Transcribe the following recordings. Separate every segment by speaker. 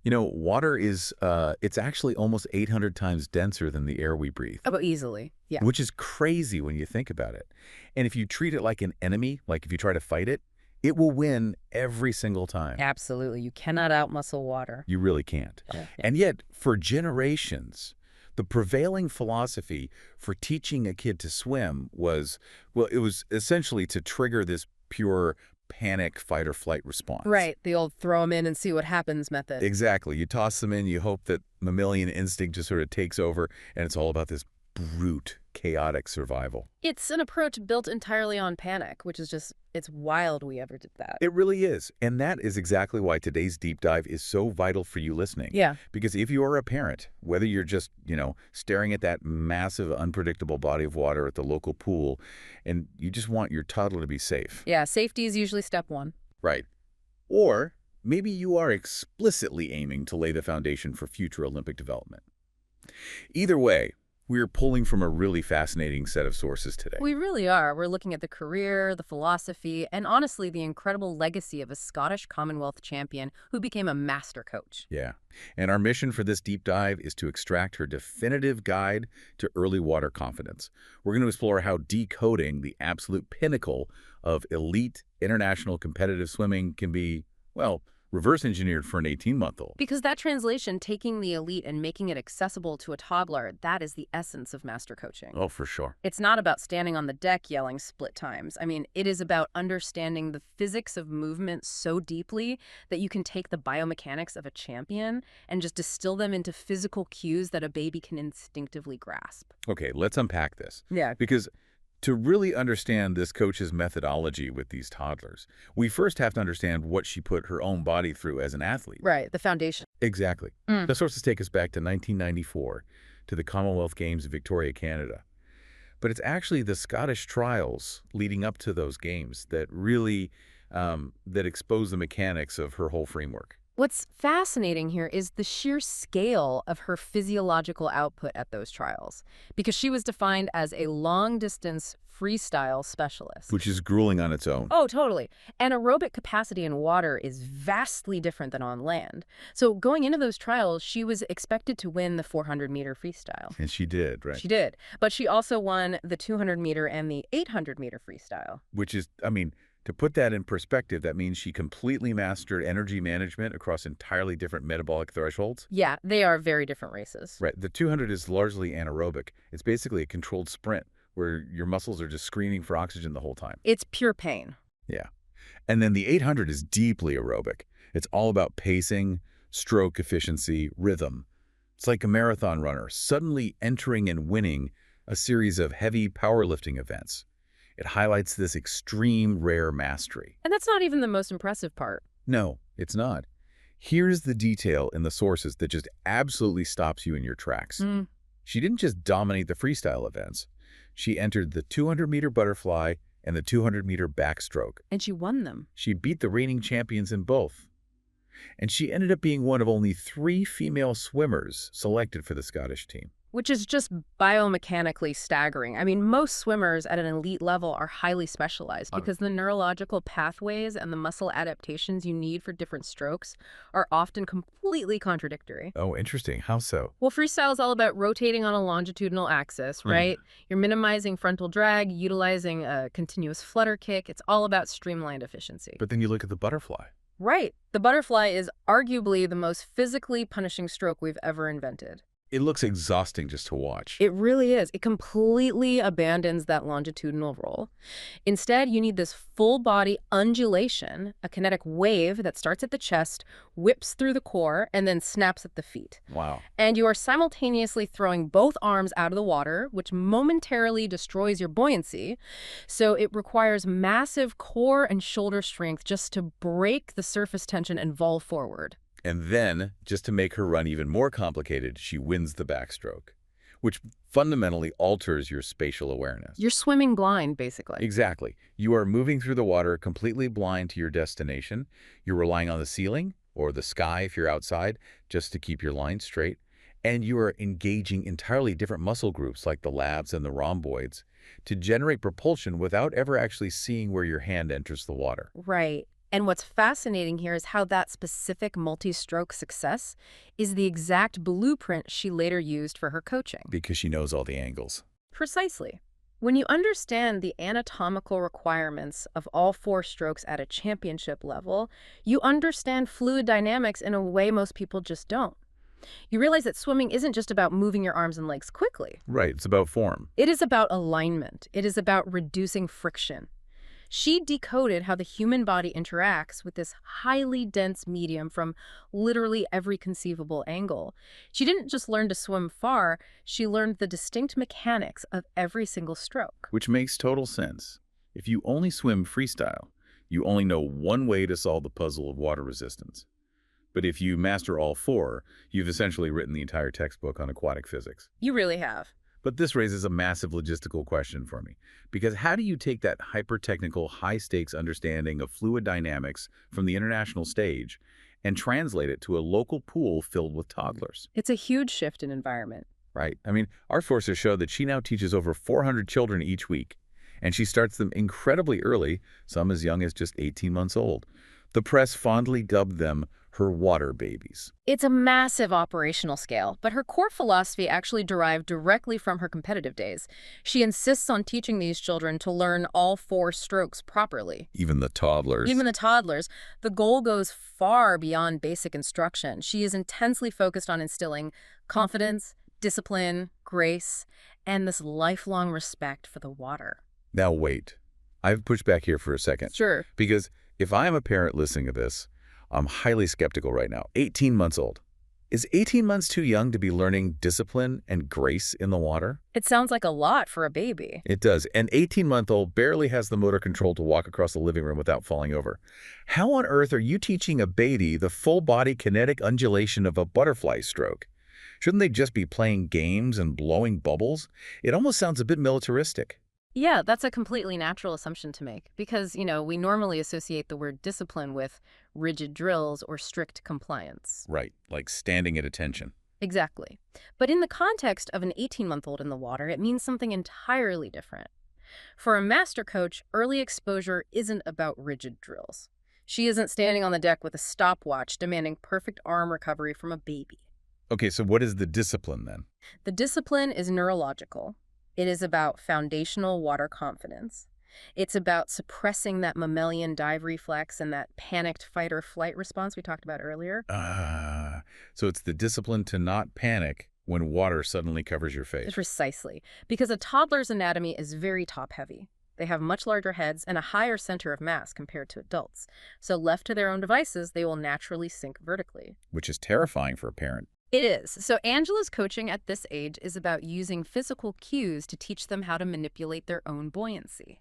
Speaker 1: Water is, it's actually almost 800 times denser than the air we breathe,
Speaker 2: Oh, easily. Yeah.
Speaker 1: which is crazy when you think about it. And if you treat it like an enemy, like if you try to fight it, it will win every single time.
Speaker 2: Absolutely. You cannot outmuscle water.
Speaker 1: You really can't.
Speaker 2: Yeah.
Speaker 1: And yet, for generations, the prevailing philosophy for teaching a kid to swim was, well, it was essentially to trigger this pure panic, fight or flight response.
Speaker 2: Right. The old throw them in and see what happens method.
Speaker 1: Exactly. You toss them in, you hope that mammalian instinct just sort of takes over, and it's all about this brute, chaotic survival.
Speaker 2: It's an approach built entirely on panic, which is just, it's wild we ever did that.
Speaker 1: It really is. And that is exactly why today's deep dive is so vital for you listening.
Speaker 2: Yeah.
Speaker 1: Because if you are a parent, whether you're just, staring at that massive, unpredictable body of water at the local pool, and you just want your toddler to be safe.
Speaker 2: Yeah, safety is usually step one.
Speaker 1: Right. Or maybe you are explicitly aiming to lay the foundation for future Olympic development. Either way, we're pulling from a really fascinating set of sources today.
Speaker 2: We really are. We're looking at the career, the philosophy, and honestly, the incredible legacy of a Scottish Commonwealth champion who became a master coach.
Speaker 1: Yeah. And our mission for this deep dive is to extract her definitive guide to early water confidence. We're going to explore how decoding the absolute pinnacle of elite international competitive swimming can be, well, reverse engineered for an 18-month-old.
Speaker 2: Because that translation, taking the elite and making it accessible to a toddler, that is the essence of master coaching.
Speaker 1: Oh, for sure.
Speaker 2: It's not about standing on the deck yelling split times. I mean, it is about understanding the physics of movement so deeply that you can take the biomechanics of a champion and just distill them into physical cues that a baby can instinctively grasp.
Speaker 1: Okay, let's unpack this.
Speaker 2: Yeah.
Speaker 1: Because to really understand this coach's methodology with these toddlers, we first have to understand what she put her own body through as an athlete.
Speaker 2: Right, the foundation.
Speaker 1: Exactly. The sources take us back to 1994, to the Commonwealth Games in Victoria, Canada. But it's actually the Scottish trials leading up to those games that really that expose the mechanics of her whole framework.
Speaker 2: What's fascinating here is the sheer scale of her physiological output at those trials, because she was defined as a long-distance freestyle specialist.
Speaker 1: Which is grueling on its own.
Speaker 2: Oh, totally. And aerobic capacity in water is vastly different than on land. So going into those trials, she was expected to win the 400-meter freestyle.
Speaker 1: And she did, right?
Speaker 2: She did. But she also won the 200-meter and the 800-meter freestyle.
Speaker 1: Which is, to put that in perspective, that means she completely mastered energy management across entirely different metabolic thresholds.
Speaker 2: Yeah, they are very different races.
Speaker 1: Right. The 200 is largely anaerobic. It's basically a controlled sprint where your muscles are just screaming for oxygen the whole time.
Speaker 2: It's pure pain.
Speaker 1: Yeah. And then the 800 is deeply aerobic. It's all about pacing, stroke efficiency, rhythm. It's like a marathon runner suddenly entering and winning a series of heavy powerlifting events. It highlights this extreme rare mastery.
Speaker 2: And that's not even the most impressive part.
Speaker 1: No, it's not. Here's the detail in the sources that just absolutely stops you in your tracks. She didn't just dominate the freestyle events. She entered the 200-meter butterfly and the 200-meter backstroke.
Speaker 2: And she won them.
Speaker 1: She beat the reigning champions in both. And she ended up being one of only 3 female swimmers selected for the Scottish team.
Speaker 2: Which is just biomechanically staggering. I mean, most swimmers at an elite level are highly specialized because the neurological pathways and the muscle adaptations you need for different strokes are often completely contradictory.
Speaker 1: Oh, interesting. How so?
Speaker 2: Well, freestyle is all about rotating on a longitudinal axis, right? You're minimizing frontal drag, utilizing a continuous flutter kick. It's all about streamlined efficiency.
Speaker 1: But then you look at the butterfly.
Speaker 2: Right. The butterfly is arguably the most physically punishing stroke we've ever invented.
Speaker 1: It looks exhausting just to watch.
Speaker 2: It really is. It completely abandons that longitudinal roll. Instead, you need this full body undulation, a kinetic wave that starts at the chest, whips through the core, and then snaps at the feet.
Speaker 1: Wow.
Speaker 2: And you are simultaneously throwing both arms out of the water, which momentarily destroys your buoyancy. So it requires massive core and shoulder strength just to break the surface tension and vol forward.
Speaker 1: And then, just to make her run even more complicated, she wins the backstroke, which fundamentally alters your spatial awareness.
Speaker 2: You're swimming blind, basically.
Speaker 1: Exactly. You are moving through the water completely blind to your destination. You're relying on the ceiling or the sky if you're outside just to keep your line straight. And you are engaging entirely different muscle groups like the labs and the rhomboids to generate propulsion without ever actually seeing where your hand enters the water.
Speaker 2: Right. And what's fascinating here is how that specific multi-stroke success is the exact blueprint she later used for her coaching.
Speaker 1: Because she knows all the angles.
Speaker 2: Precisely. When you understand the anatomical requirements of all four strokes at a championship level, you understand fluid dynamics in a way most people just don't. You realize that swimming isn't just about moving your arms and legs quickly.
Speaker 1: Right, it's about form.
Speaker 2: It is about alignment. It is about reducing friction. She decoded how the human body interacts with this highly dense medium from literally every conceivable angle. She didn't just learn to swim far, she learned the distinct mechanics of every single stroke.
Speaker 1: Which makes total sense. If you only swim freestyle, you only know one way to solve the puzzle of water resistance. But if you master all four, you've essentially written the entire textbook on aquatic physics.
Speaker 2: You really have.
Speaker 1: But this raises a massive logistical question for me. Because how do you take that hyper-technical, high-stakes understanding of fluid dynamics from the international stage and translate it to a local pool filled with toddlers?
Speaker 2: It's a huge shift in environment.
Speaker 1: Right. I mean, our sources show that she now teaches over 400 children each week. And she starts them incredibly early, some as young as just 18 months old. The press fondly dubbed them her water babies.
Speaker 2: It's a massive operational scale, but her core philosophy actually derived directly from her competitive days. She insists on teaching these children to learn all four strokes properly.
Speaker 1: Even the toddlers.
Speaker 2: Even the toddlers. The goal goes far beyond basic instruction. She is intensely focused on instilling confidence, discipline, grace, and this lifelong respect for the water.
Speaker 1: Now wait. I've pushed back here for a second.
Speaker 2: Sure.
Speaker 1: Because if I'm a parent listening to this, I'm highly skeptical right now. 18 months old. Is 18 months too young to be learning discipline and grace in the water?
Speaker 2: It sounds like a lot for a baby.
Speaker 1: It does. An 18-month-old barely has the motor control to walk across the living room without falling over. How on earth are you teaching a baby the full-body kinetic undulation of a butterfly stroke? Shouldn't they just be playing games and blowing bubbles? It almost sounds a bit militaristic.
Speaker 2: Yeah, that's a completely natural assumption to make because, we normally associate the word discipline with rigid drills or strict compliance.
Speaker 1: Right, like standing at attention.
Speaker 2: Exactly. But in the context of an 18-month-old in the water, it means something entirely different. For a master coach, early exposure isn't about rigid drills. She isn't standing on the deck with a stopwatch demanding perfect arm recovery from a baby.
Speaker 1: Okay, so what is the discipline then?
Speaker 2: The discipline is neurological. It is about foundational water confidence. It's about suppressing that mammalian dive reflex and that panicked fight or flight response we talked about earlier.
Speaker 1: So it's the discipline to not panic when water suddenly covers your face.
Speaker 2: Precisely. Because a toddler's anatomy is very top-heavy. They have much larger heads and a higher center of mass compared to adults. So left to their own devices, they will naturally sink vertically.
Speaker 1: Which is terrifying for a parent.
Speaker 2: It is. So Angela's coaching at this age is about using physical cues to teach them how to manipulate their own buoyancy.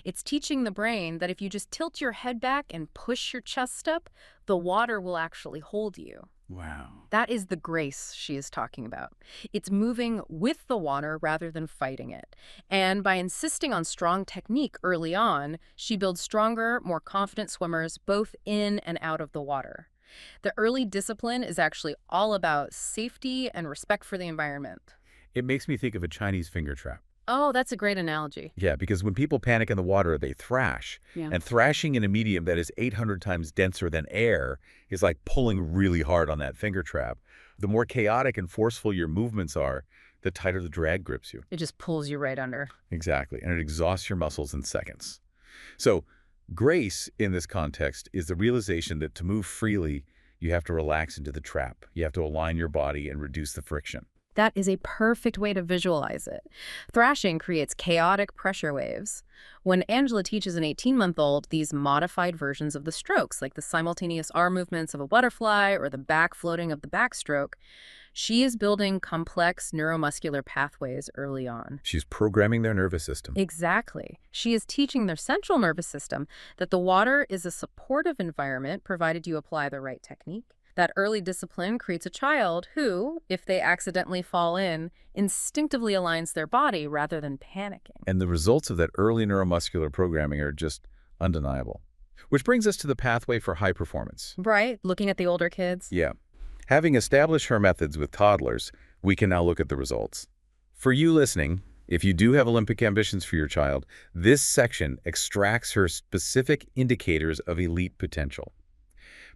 Speaker 2: It's teaching the brain that if you just tilt your head back and push your chest up, the water will actually hold you.
Speaker 1: Wow.
Speaker 2: That is the grace she is talking about. It's moving with the water rather than fighting it. And by insisting on strong technique early on, she builds stronger, more confident swimmers both in and out of the water. The early discipline is actually all about safety and respect for the environment.
Speaker 1: It makes me think of a Chinese finger trap.
Speaker 2: Oh, that's a great analogy.
Speaker 1: Yeah, because when people panic in the water, they thrash.
Speaker 2: Yeah.
Speaker 1: And thrashing in a medium that is 800 times denser than air is like pulling really hard on that finger trap. The more chaotic and forceful your movements are, the tighter the drag grips you.
Speaker 2: It just pulls you right under.
Speaker 1: Exactly, and it exhausts your muscles in seconds. So grace in this context is the realization that to move freely, you have to relax into the trap. You have to align your body and reduce the friction.
Speaker 2: That is a perfect way to visualize it. Thrashing creates chaotic pressure waves. When Angela teaches an 18-month-old these modified versions of the strokes, like the simultaneous arm movements of a butterfly or the back floating of the backstroke, she is building complex neuromuscular pathways early on.
Speaker 1: She's programming their nervous system.
Speaker 2: Exactly. She is teaching their central nervous system that the water is a supportive environment provided you apply the right technique. That early discipline creates a child who, if they accidentally fall in, instinctively aligns their body rather than panicking.
Speaker 1: And the results of that early neuromuscular programming are just undeniable. Which brings us to the pathway for high performance.
Speaker 2: Right? Looking at the older kids.
Speaker 1: Yeah. Having established her methods with toddlers, we can now look at the results. For you listening, If you do have Olympic ambitions for your child, this section extracts her specific indicators of elite potential.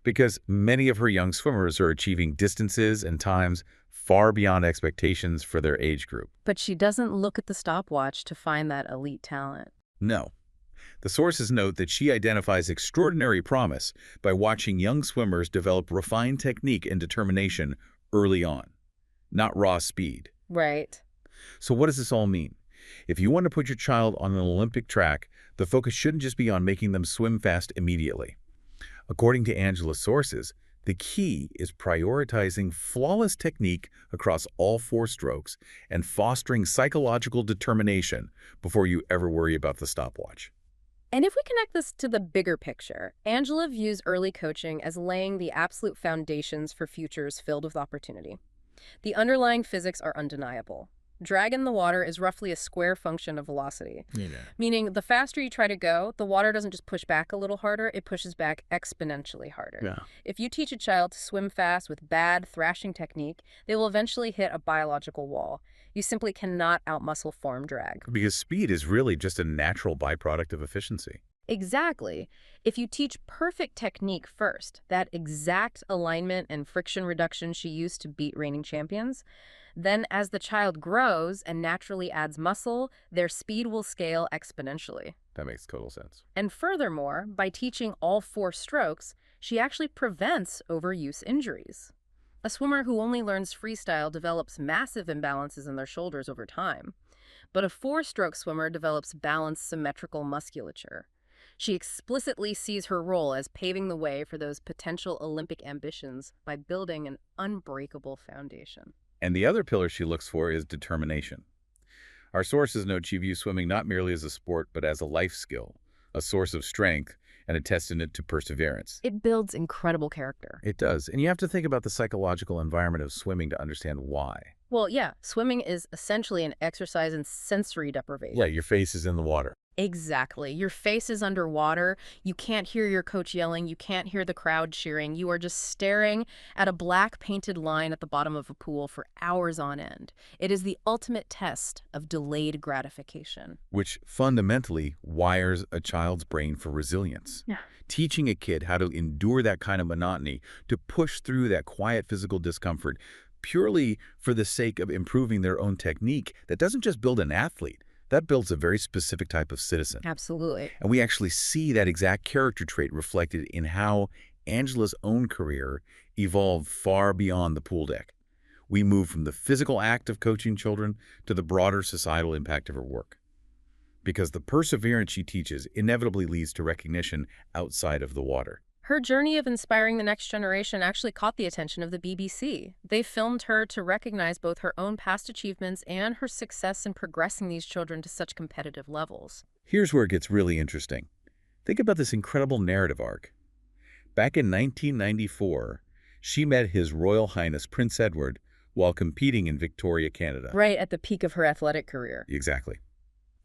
Speaker 1: Because many of her young swimmers are achieving distances and times far beyond expectations for their age group.
Speaker 2: But she doesn't look at the stopwatch to find that elite talent.
Speaker 1: No. The sources note that she identifies extraordinary promise by watching young swimmers develop refined technique and determination early on, not raw speed.
Speaker 2: Right.
Speaker 1: So what does this all mean? If you want to put your child on an Olympic track, the focus shouldn't just be on making them swim fast immediately. According to Angela's sources, the key is prioritizing flawless technique across all 4 strokes and fostering psychological determination before you ever worry about the stopwatch.
Speaker 2: And if we connect this to the bigger picture, Angela views early coaching as laying the absolute foundations for futures filled with opportunity. The underlying physics are undeniable. Drag in the water is roughly a square function of velocity, meaning the faster you try to go, the water doesn't just push back a little harder, it pushes back exponentially harder.
Speaker 1: Yeah.
Speaker 2: If you teach a child to swim fast with bad thrashing technique, they will eventually hit a biological wall. You simply cannot outmuscle form drag.
Speaker 1: Because speed is really just a natural byproduct of efficiency.
Speaker 2: Exactly. If you teach perfect technique first, that exact alignment and friction reduction she used to beat reigning champions, then as the child grows and naturally adds muscle, their speed will scale exponentially.
Speaker 1: That makes total sense.
Speaker 2: And furthermore, by teaching all 4 strokes, she actually prevents overuse injuries. A swimmer who only learns freestyle develops massive imbalances in their shoulders over time. But a 4-stroke swimmer develops balanced, symmetrical musculature. She explicitly sees her role as paving the way for those potential Olympic ambitions by building an unbreakable foundation.
Speaker 1: And the other pillar she looks for is determination. Our sources note she views swimming not merely as a sport, but as a life skill, a source of strength, and a testament to perseverance.
Speaker 2: It builds incredible character.
Speaker 1: It does. And you have to think about the psychological environment of swimming to understand why.
Speaker 2: Well, yeah, swimming is essentially an exercise in sensory deprivation.
Speaker 1: Yeah, your face is in the water.
Speaker 2: Exactly. Your face is underwater. You can't hear your coach yelling. You can't hear the crowd cheering. You are just staring at a black painted line at the bottom of a pool for hours on end. It is the ultimate test of delayed gratification.
Speaker 1: Which fundamentally wires a child's brain for resilience.
Speaker 2: Yeah.
Speaker 1: Teaching a kid how to endure that kind of monotony, to push through that quiet physical discomfort, purely for the sake of improving their own technique, that doesn't just build an athlete. That builds a very specific type of citizen.
Speaker 2: Absolutely.
Speaker 1: And we actually see that exact character trait reflected in how Angela's own career evolved far beyond the pool deck. We move from the physical act of coaching children to the broader societal impact of her work. Because the perseverance she teaches inevitably leads to recognition outside of the water.
Speaker 2: Her journey of inspiring the next generation actually caught the attention of the BBC. They filmed her to recognize both her own past achievements and her success in progressing these children to such competitive levels.
Speaker 1: Here's where it gets really interesting. Think about this incredible narrative arc. Back in 1994, she met His Royal Highness Prince Edward while competing in Victoria, Canada.
Speaker 2: Right at the peak of her athletic career.
Speaker 1: Exactly.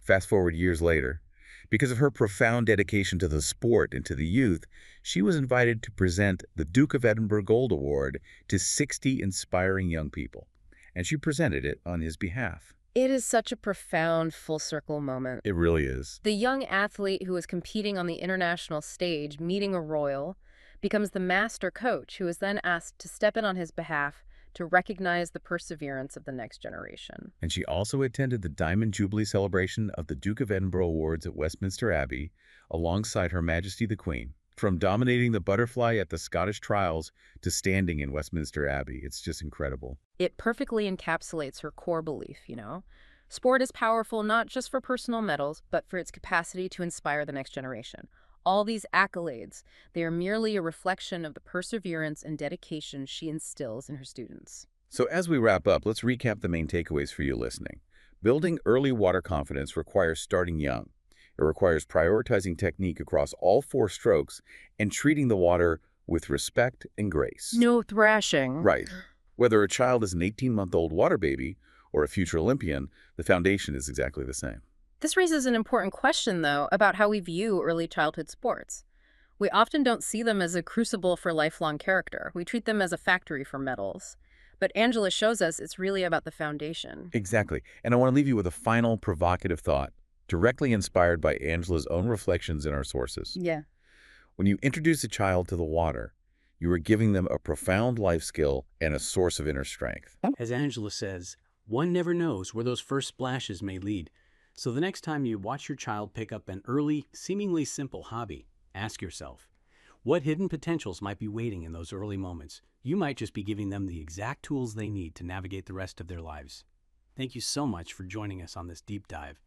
Speaker 1: Fast forward years later, because of her profound dedication to the sport and to the youth, she was invited to present the Duke of Edinburgh Gold Award to 60 inspiring young people, and she presented it on his behalf.
Speaker 2: It is such a profound full-circle moment.
Speaker 1: It really is.
Speaker 2: The young athlete who is competing on the international stage, meeting a royal, becomes the master coach who is then asked to step in on his behalf to recognize the perseverance of the next generation.
Speaker 1: And she also attended the Diamond Jubilee celebration of the Duke of Edinburgh Awards at Westminster Abbey alongside Her Majesty the Queen. From dominating the butterfly at the Scottish trials to standing in Westminster Abbey, it's just incredible.
Speaker 2: It perfectly encapsulates her core belief, Sport is powerful not just for personal medals, but for its capacity to inspire the next generation. All these accolades, they are merely a reflection of the perseverance and dedication she instills in her students.
Speaker 1: So as we wrap up, let's recap the main takeaways for you listening. Building early water confidence requires starting young. It requires prioritizing technique across all 4 strokes and treating the water with respect and grace.
Speaker 2: No thrashing.
Speaker 1: Right. Whether a child is an 18-month-old water baby or a future Olympian, the foundation is exactly the same.
Speaker 2: This raises an important question, though, about how we view early childhood sports. We often don't see them as a crucible for lifelong character. We treat them as a factory for medals. But Angela shows us it's really about the foundation.
Speaker 1: Exactly. And I want to leave you with a final provocative thought, directly inspired by Angela's own reflections in our sources.
Speaker 2: Yeah.
Speaker 1: When you introduce a child to the water, you are giving them a profound life skill and a source of inner strength.
Speaker 3: As Angela says, one never knows where those first splashes may lead. So the next time you watch your child pick up an early, seemingly simple hobby, ask yourself, what hidden potentials might be waiting in those early moments? You might just be giving them the exact tools they need to navigate the rest of their lives. Thank you so much for joining us on this deep dive.